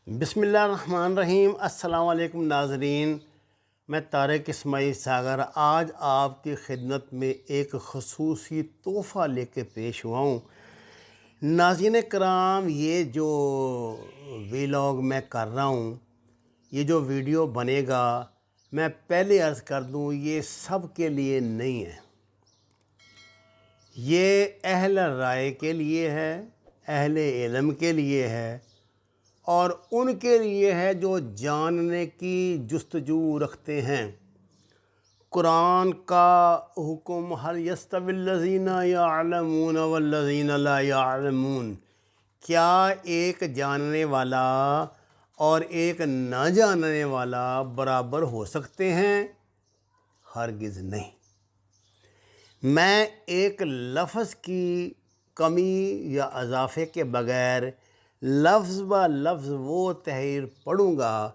بسم اللہ الرحمن الرحیم۔ السلام علیکم ناظرین، میں طارق اسماعیل ساگر آج آپ کی خدمت میں ایک خصوصی تحفہ لے کے پیش ہوا ہوں۔ ناظرین کرام، یہ جو ویلاگ میں کر رہا ہوں، یہ جو ویڈیو بنے گا، میں پہلے عرض کر دوں یہ سب کے لیے نہیں ہے، یہ اہل رائے کے لیے ہے، اہل علم کے لیے ہے، اور ان کے لیے ہے جو جاننے کی جستجو رکھتے ہیں۔ قرآن کا حکم هل يستوي الذين يعلمون والذين لا يعلمون، کیا ایک جاننے والا اور ایک نہ جاننے والا برابر ہو سکتے ہیں؟ ہرگز نہیں۔ میں ایک لفظ کی کمی یا اضافے کے بغیر لفظ با لفظ وہ تحریر پڑھوں گا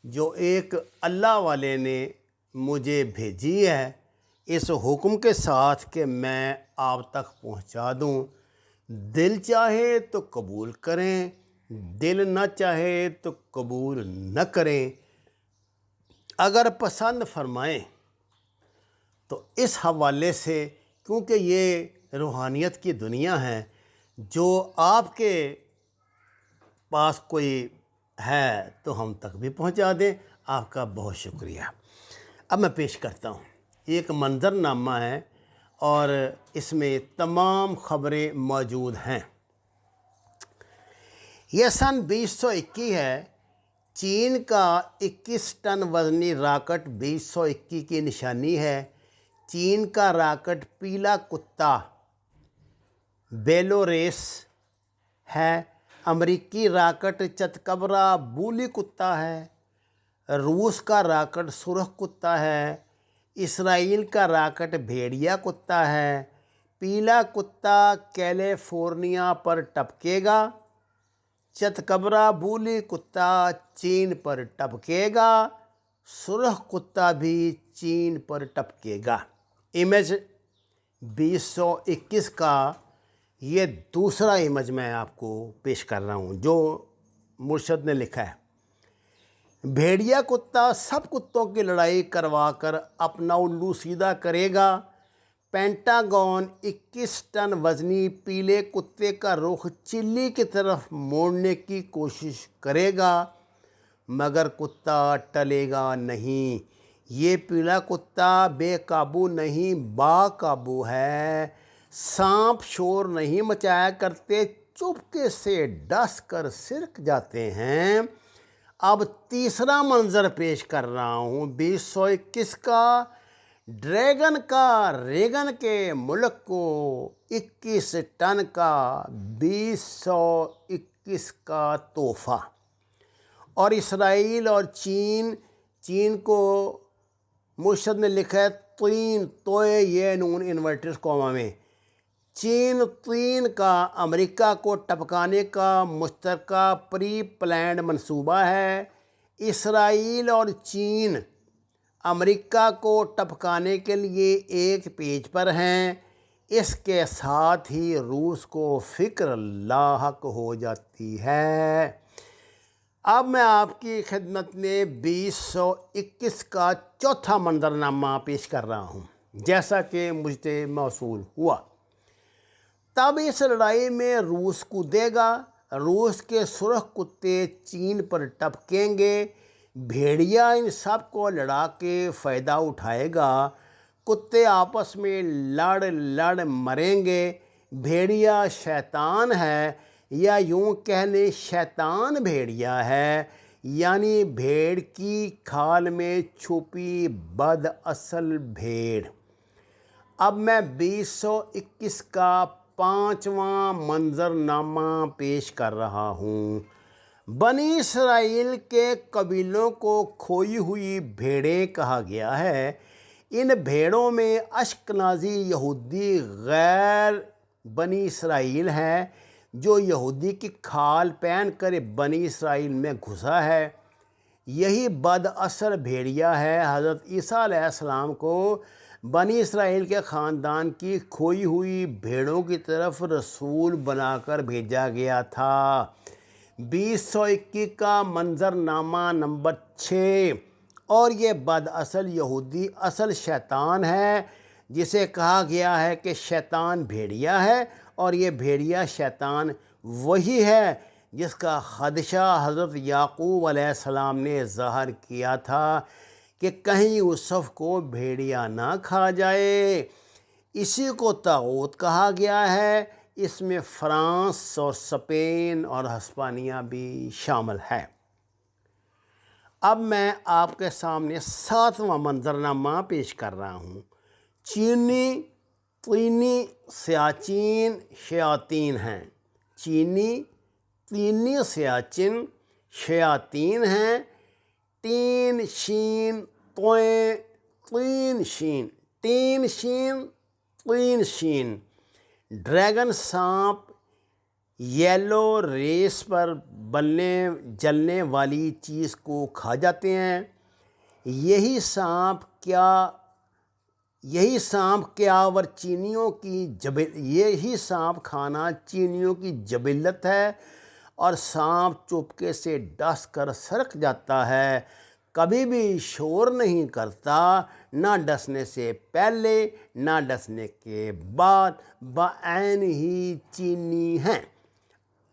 جو ایک اللہ والے نے مجھے بھیجی ہے، اس حکم کے ساتھ کہ میں آپ تک پہنچا دوں۔ دل چاہے تو قبول کریں، دل نہ چاہے تو قبول نہ کریں۔ اگر پسند فرمائیں تو اس حوالے سے، کیونکہ یہ روحانیت کی دنیا ہے، جو آپ کے پاس کوئی ہے تو ہم تک بھی پہنچا دیں۔ آپ کا بہت شکریہ۔ اب میں پیش کرتا ہوں، ایک منظر نامہ ہے اور اس میں تمام خبریں موجود ہیں۔ یہ سن 2021 ہے۔ چین کا 21 ٹن وزنی راکٹ 2021 کی نشانی ہے۔ چین کا راکٹ پیلا کتا بیلوریس ہے۔ امریکی راکٹ چتکبرا بولی کتا ہے۔ روس کا راکٹ سرخ کتا ہے۔ اسرائیل کا راکٹ بھیڑیا کتا ہے۔ پیلا کتا کیلیفورنیا پر ٹپکے گا۔ چتکبرا بولی کتا چین پر ٹپکے گا۔ سرخ کتا بھی چین پر ٹپکے گا۔ امیج 2021 کا یہ دوسرا امیج میں آپ کو پیش کر رہا ہوں جو مرشد نے لکھا ہے۔ بھیڑیا کتا سب کتوں کی لڑائی کروا کر اپنا الو سیدھا کرے گا۔ پینٹاگون 21 ٹن وزنی پیلے کتے کا رخ چلی کی طرف موڑنے کی کوشش کرے گا، مگر کتا ٹلے گا نہیں۔ یہ پیلا کتا بے قابو نہیں، با قابو ہے۔ سانپ شور نہیں مچایا کرتے، چپکے سے ڈس کر سرک جاتے ہیں۔ اب تیسرا منظر پیش کر رہا ہوں 2021 کا۔ ڈریگن کا ریگن کے ملک کو 21 ٹن کا 2021 کا تحفہ۔ اور اسرائیل اور چین کو مرشد نے لکھا ہے طین، توئے یہ نون انورٹر کوما میں۔ چین کا امریکہ کو ٹپکانے کا مشترکہ پری پلانڈ منصوبہ ہے۔ اسرائیل اور چین امریکہ کو ٹپکانے کے لیے ایک پیج پر ہیں۔ اس کے ساتھ ہی روس کو فکر لاحق ہو جاتی ہے۔ اب میں آپ کی خدمت میں 2021 کا چوتھا منظرنامہ پیش کر رہا ہوں، جیسا کہ مجھے موصول ہوا۔ تب اس لڑائی میں روس کودے گا۔ روس کے سرخ کتے چین پر ٹپکیں گے۔ بھیڑیا ان سب کو لڑا کے فائدہ اٹھائے گا۔ کتے آپس میں لڑ مریں گے۔ بھیڑیا شیطان ہے، یا یوں کہہ لیں شیطان بھیڑیا ہے، یعنی بھیڑ کی کھال میں چھپی بد اصل بھیڑ۔ اب میں 2021 کا پانچواں منظرنامہ پیش کر رہا ہوں۔ بنی اسرائیل کے قبیلوں کو کھوئی ہوئی بھیڑیں کہا گیا ہے۔ ان بھیڑوں میں اشکنازی یہودی غیر بنی اسرائیل ہے، جو یہودی کی کھال پہن کر بنی اسرائیل میں گھسا ہے۔ یہی بد اثر بھیڑیا ہے۔ حضرت عیسیٰ علیہ السلام کو بنی اسرائیل کے خاندان کی کھوئی ہوئی بھیڑوں کی طرف رسول بنا کر بھیجا گیا تھا۔ 2021 کا منظرنامہ نمبر 6۔ اور یہ بد اصل یہودی اصل شیطان ہے، جسے کہا گیا ہے کہ شیطان بھیڑیا ہے، اور یہ بھیڑیا شیطان وہی ہے جس کا خدشہ حضرت یعقوب علیہ السلام نے ظاہر کیا تھا کہ کہیں یوسف کو بھیڑیا نہ کھا جائے۔ اسی کو طاغوت کہا گیا ہے۔ اس میں فرانس اور اسپین اور ہسپانیہ بھی شامل ہے۔ اب میں آپ کے سامنے 7واں منظرنامہ پیش کر رہا ہوں۔ چینی طینی سیاچین شیاطین ہیں۔ چینی طینی سیاچن شیاطین ہیں۔ تین شین طویں طین شین، تین شین طین شین۔ ڈریگن سانپ یلو ریس پر جلنے والی چیز کو کھا جاتے ہیں۔ یہی سانپ کھانا چینیوں کی جبلت ہے، اور سانپ چپکے سے ڈس کر سرک جاتا ہے، کبھی بھی شور نہیں کرتا، نہ ڈسنے سے پہلے نہ ڈسنے کے بعد، بعین ہی چینی ہیں۔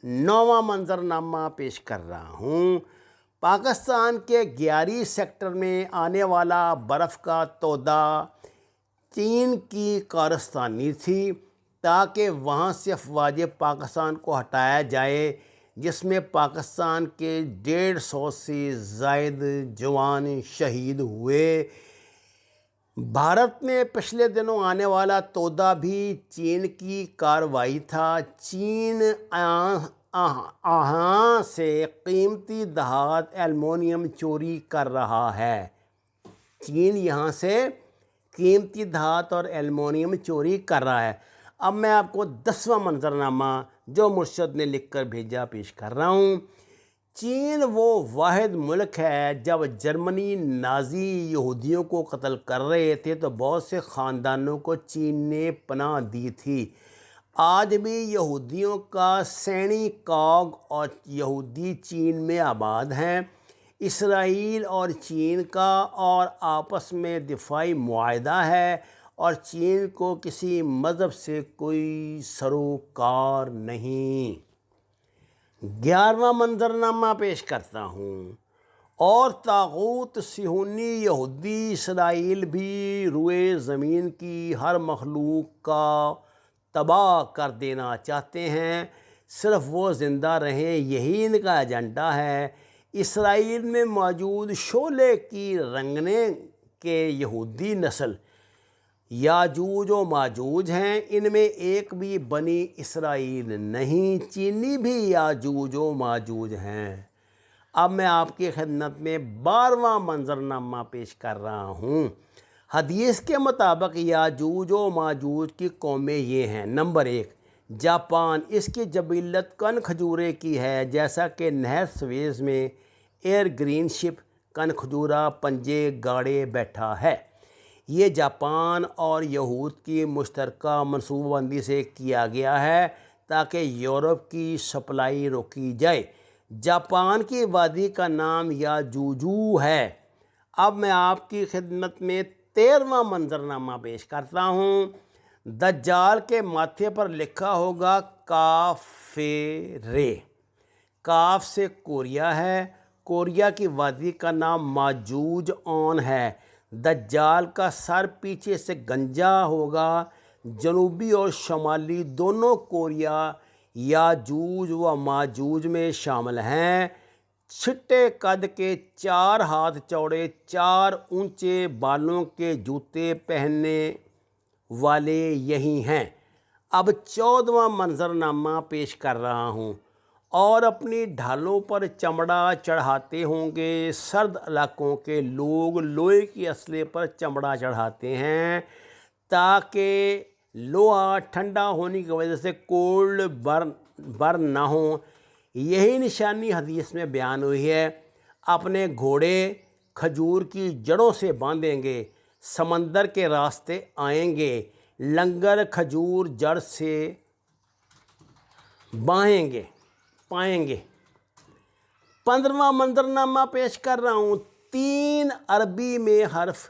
9واں منظرنامہ پیش کر رہا ہوں۔ پاکستان کے گیاری سیکٹر میں آنے والا برف کا تودہ چین کی کارستانی تھی، تاکہ وہاں سے افواج پاکستان کو ہٹایا جائے، جس میں پاکستان کے 150 سے زائد جوان شہید ہوئے۔ بھارت میں پچھلے دنوں آنے والا تودہ بھی چین کی کارروائی تھا۔ چین یہاں سے قیمتی دھات ایلومینیم چوری کر رہا ہے۔ چین یہاں سے قیمتی دھات اور ایلومینیم چوری کر رہا ہے۔ اب میں آپ کو 10واں منظرنامہ جو مرشد نے لکھ کر بھیجا پیش کر رہا ہوں۔ چین وہ واحد ملک ہے، جب جرمنی نازی یہودیوں کو قتل کر رہے تھے تو بہت سے خاندانوں کو چین نے پناہ دی تھی۔ آج بھی یہودیوں کا سینی کاگ اور یہودی چین میں آباد ہیں۔ اسرائیل اور چین کا اور آپس میں دفاعی معاہدہ ہے، اور چین کو کسی مذہب سے کوئی سروکار نہیں۔ 11واں منظرنامہ پیش کرتا ہوں۔ اور طاغوت صہیونی یہودی اسرائیل بھی روئے زمین کی ہر مخلوق کا تباہ کر دینا چاہتے ہیں، صرف وہ زندہ رہیں، یہی ان کا ایجنڈا ہے۔ اسرائیل میں موجود شعلے کی رنگنے کے یہودی نسل یاجوج و ماجوج ہیں، ان میں ایک بھی بنی اسرائیل نہیں۔ چینی بھی یاجوج و ماجوج ہیں۔ اب میں آپ کی خدمت میں 12واں منظرنامہ پیش کر رہا ہوں۔ حدیث کے مطابق یاجوج و ماجوج کی قومیں یہ ہیں۔ Number 1، Japan. اس کی جبلت کن کھجورے کی ہے، جیسا کہ نہر سویز میں ایئر گرین شپ کن کھجورا پنجے گاڑے بیٹھا ہے۔ یہ جاپان اور یہود کی مشترکہ منصوبہ بندی سے کیا گیا ہے تاکہ یورپ کی سپلائی روکی جائے۔ جاپان کی وادی کا نام یاجوجو ہے۔ اب میں آپ کی خدمت میں 13واں منظرنامہ پیش کرتا ہوں۔ دجال کے ماتھے پر لکھا ہوگا کافرے۔ کاف سے کوریا ہے۔ کوریا کی وادی کا نام ماجوج اون ہے۔ دجال کا سر پیچھے سے گنجا ہوگا۔ جنوبی اور شمالی دونوں کوریا یاجوج و ماجوج میں شامل ہیں۔ چھٹے قد کے 4 ہاتھ چوڑے 4 اونچے بالوں کے جوتے پہننے والے یہی ہیں۔ اب 14واں منظرنامہ پیش کر رہا ہوں۔ اور اپنی ڈھالوں پر چمڑا چڑھاتے ہوں گے۔ سرد علاقوں کے لوگ لوہے کے اسلحے پر چمڑا چڑھاتے ہیں تاکہ لوہا ٹھنڈا ہونے کی وجہ سے کولڈ برن نہ ہو۔ یہی نشانی حدیث میں بیان ہوئی ہے۔ اپنے گھوڑے کھجور کی جڑوں سے باندھیں گے، سمندر کے راستے آئیں گے، لنگر کھجور جڑ سے پائیں گے۔ 15واں منظرنامہ پیش کر رہا ہوں۔ 3 عربی میں حرف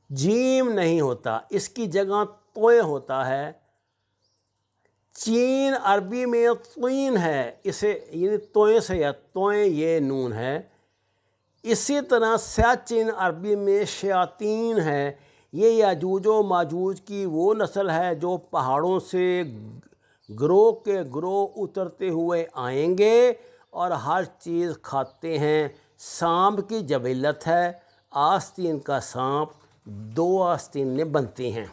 جیم نہیں ہوتا، اس کی جگہ توئے ہوتا ہے۔ چین عربی میں طین ہے، اسے یعنی توئیں سے یا توئیں یہ نون ہے۔ اسی طرح سیاچن عربی میں شیاطین ہے۔ یہ یاجوج و ماجوج کی وہ نسل ہے جو پہاڑوں سے گروہ کے گروہ اترتے ہوئے آئیں گے اور ہر چیز کھاتے ہیں۔ سانپ کی جبلت ہے، آستین کا سانپ 2 آستینیں بنتی ہیں۔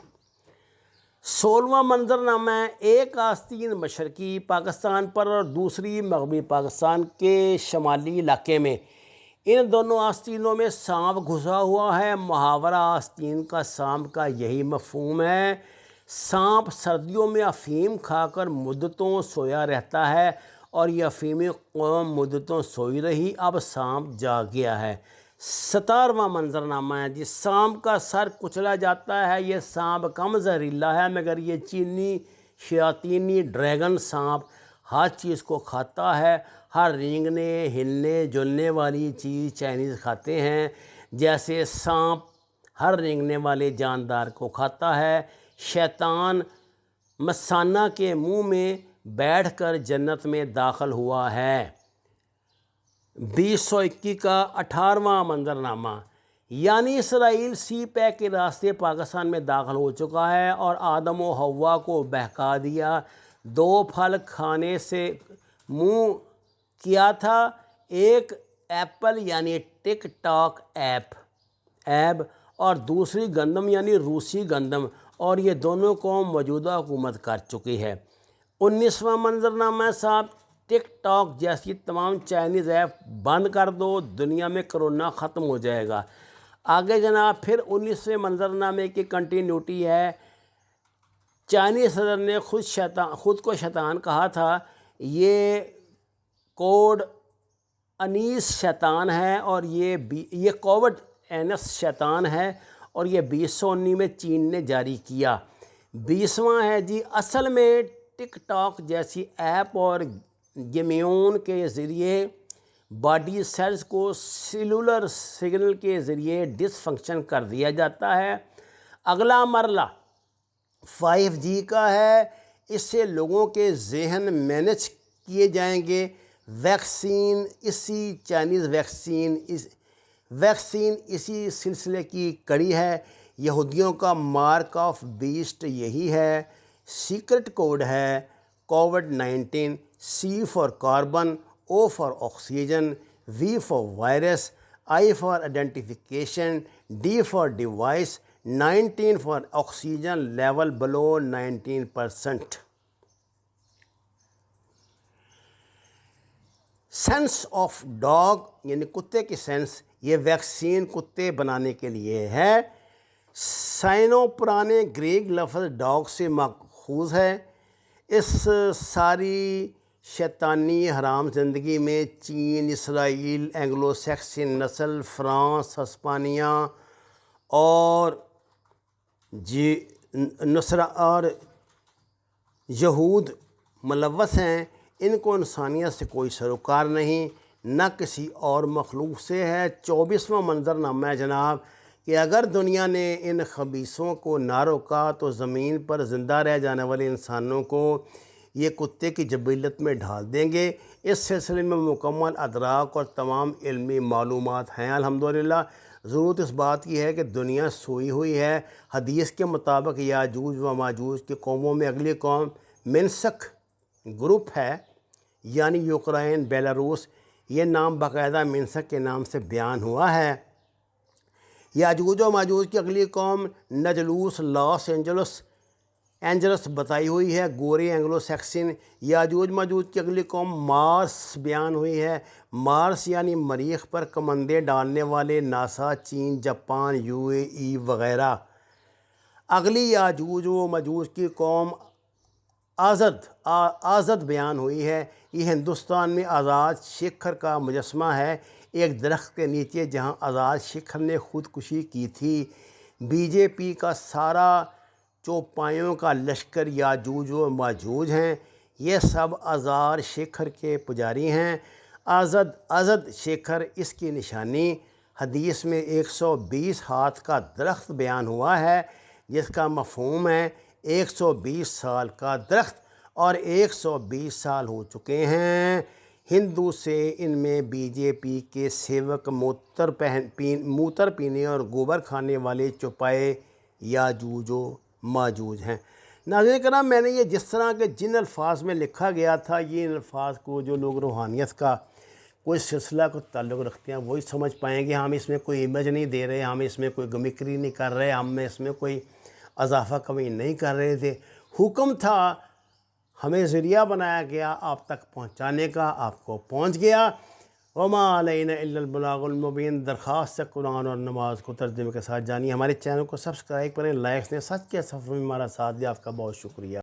16واں منظرنامہ ہے۔ ایک آستین مشرقی پاکستان پر اور دوسری مغربی پاکستان کے شمالی علاقے میں۔ ان دونوں آستینوں میں سانپ گھسا ہوا ہے۔ محاورہ آستین کا سانپ کا یہی مفہوم ہے۔ سانپ سردیوں میں افہیم کھا کر مدتوں سویا رہتا ہے اور یہ افہیمی قوم مدتوں سوئی رہی، اب سانپ جاگ گیا ہے۔ 17واں منظرنامہ ہے جی۔ سانپ کا سر کچلا جاتا ہے۔ یہ سانپ کم زہریلا ہے مگر یہ چینی شیاطینی ڈریگن سانپ ہر چیز کو کھاتا ہے۔ ہر رینگنے ہلنے جلنے والی چیز چائنیز کھاتے ہیں، جیسے سانپ ہر رینگنے والے جاندار کو کھاتا ہے۔ شیطان مثانہ کے منہ میں بیٹھ کر جنت میں داخل ہوا ہے۔ 2021 کا 18واں منظرنامہ، یعنی اسرائیل سی پیک کے راستے پاکستان میں داخل ہو چکا ہے اور آدم و حوا کو بہکا دیا۔ 2 پھل کھانے سے منہ کیا تھا، ایک ایپل یعنی ٹک ٹاک ایب اور دوسری گندم یعنی روسی گندم، اور یہ دونوں قوم موجودہ حکومت کر چکی ہے۔ 19واں منظرنامہ صاحب، ٹک ٹاک جیسی تمام چائنیز ایپ بند کر دو، دنیا میں کرونا ختم ہو جائے گا۔ آگے جناب پھر 19ویں منظرنامے کی کنٹینیوٹی ہے۔ چائنیز صدر نے خود کو شیطان کہا تھا۔ یہ کووڈ 19 شیطان ہے اور یہ کووڈ 19 شیطان ہے اور یہ 2019 میں چین نے جاری کیا۔ 20واں ہے جی، اصل میں ٹک ٹاک جیسی ایپ اور گیمیون کے ذریعے باڈی سیلز کو سیلولر سگنل کے ذریعے ڈس فنکشن کر دیا جاتا ہے۔ اگلا مرحلہ 5G کا ہے۔ اس سے لوگوں کے ذہن مینج کیے جائیں گے۔ ویکسین چائنیز ویکسین اسی سلسلے کی کڑی ہے۔ یہودیوں کا مارک آف بیسٹ یہی ہے۔ سیکرٹ کوڈ ہے covid 19، C for carbon, O for oxygen, V for virus, I for identification, D for device, 19 for oxygen level below 19%۔ Sense of dog یعنی کتے کی سینس، یہ ویکسین کتے بنانے کے لیے ہے۔ سائنو پرانے گریگ لفظ ڈاگ سے ماخوذ ہے۔ اس ساری شیطانی حرام زندگی میں چین، اسرائیل، اینگلو سیکسن نسل، فرانس، ہسپانیہ اور یہود ملوث ہیں۔ ان کو انسانیت سے کوئی سروکار نہیں، نہ کسی اور مخلوق سے ہے۔ 24واں منظرنامہ ہے جناب کہ اگر دنیا نے ان خبیثوں کو نہ روکا تو زمین پر زندہ رہ جانے والے انسانوں کو یہ کتے کی جبلت میں ڈھال دیں گے۔ اس سلسلے میں مکمل ادراک اور تمام علمی معلومات ہیں الحمدللہ۔ ضرورت اس بات کی ہے کہ دنیا سوئی ہوئی ہے۔ حدیث کے مطابق یاجوج و ماجوج کی قوموں میں اگلی قوم منسک گروپ ہے، یعنی یوکرائن، بیلاروس۔ یہ نام باقاعدہ منسک کے نام سے بیان ہوا ہے۔ یاجوج و ماجوج کی اگلی قوم نجلوس، لاس اینجلس بتائی ہوئی ہے، گورے اینگلو سیکسن۔ یاجوج ماجوج کی اگلی قوم مارس بیان ہوئی ہے۔ مارس یعنی مریخ پر کمندے ڈالنے والے ناسا، چین، جاپان، UAE وغیرہ۔ اگلی یاجوج و ماجوج کی قوم آزد بیان ہوئی ہے۔ یہ ہندوستان میں آزاد شیکھر کا مجسمہ ہے، ایک درخت کے نیچے جہاں آزاد شیکھر نے خودکشی کی تھی۔ BJP کا سارا چوپایوں کا لشکر یاجوج و ماجوج ہیں۔ یہ سب آزاد شیکھر کے پجاری ہیں۔ ازد شیکھر اس کی نشانی حدیث میں 120 ہاتھ کا درخت بیان ہوا ہے، جس کا مفہوم ہے 120 سال کا درخت، اور 120 سال ہو چکے ہیں۔ ہندو سے ان میں بی جے پی کے سیوک موتر پینے اور گوبر کھانے والے چوپائے یاجوج و ماجوج ہیں۔ ناظرین کرام، میں نے یہ جس طرح کے جن الفاظ میں لکھا گیا تھا، یہ ان الفاظ کو جو لوگ روحانیت کا کوئی سلسلہ کو تعلق رکھتے ہیں وہی سمجھ پائیں گے۔ ہم اس میں کوئی امیج نہیں دے رہے، ہم اس میں کوئی گمکری نہیں کر رہے، ہم اس میں کوئی اضافہ کمی نہیں کر رہے تھے۔ حکم تھا، ہمیں ذریعہ بنایا گیا آپ تک پہنچانے کا، آپ کو پہنچ گیا۔ وما علینا الا البلاغ المبین۔ درخواست ہے قرآن اور نماز کو ترجمے کے ساتھ جانی۔ ہمارے چینل کو سبسکرائب کریں، لائک دیں، سچ کے سفر میں ہمارا ساتھ دیں۔ آپ کا بہت شکریہ۔